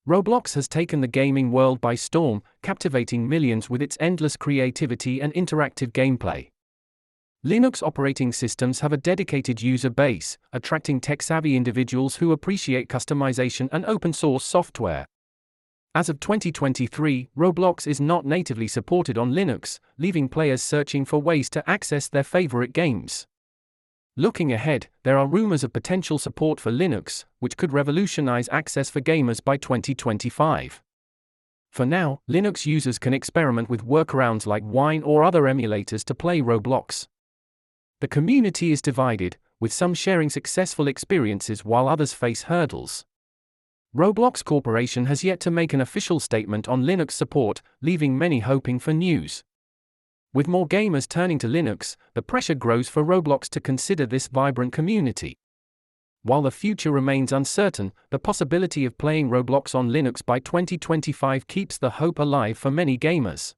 Roblox has taken the gaming world by storm, captivating millions with its endless creativity and interactive gameplay. Linux operating systems have a dedicated user base, attracting tech-savvy individuals who appreciate customization and open-source software. As of 2023, Roblox is not natively supported on Linux, leaving players searching for ways to access their favorite games. Looking ahead, there are rumors of potential support for Linux, which could revolutionize access for gamers by 2025. For now, Linux users can experiment with workarounds like Wine or other emulators to play Roblox. The community is divided, with some sharing successful experiences while others face hurdles. Roblox Corporation has yet to make an official statement on Linux support, leaving many hoping for news. With more gamers turning to Linux, the pressure grows for Roblox to consider this vibrant community. While the future remains uncertain, the possibility of playing Roblox on Linux by 2025 keeps the hope alive for many gamers.